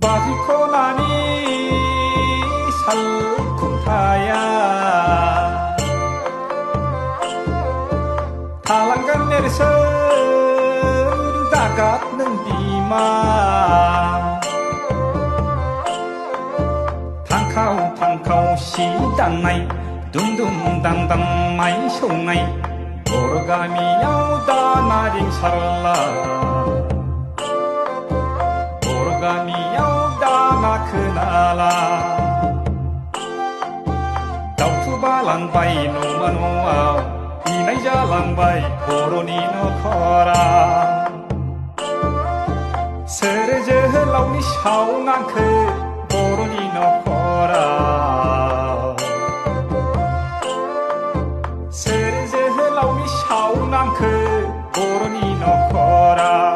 빠지고 나니 살쿵타야 달랑간 내려서 다갔는 디마 탕카오 시단나이 둔둔당당 마이 쇼나이 오르가미 야우다 나링 살라 오르가미 야우다 나크나라 다우투발랑바이 노마노아우 이나이자랑바이 보로니 너커라 세레제라우니 샤오난크 보로니 너커라 세레제라우니 샤오난크 보로니 너커라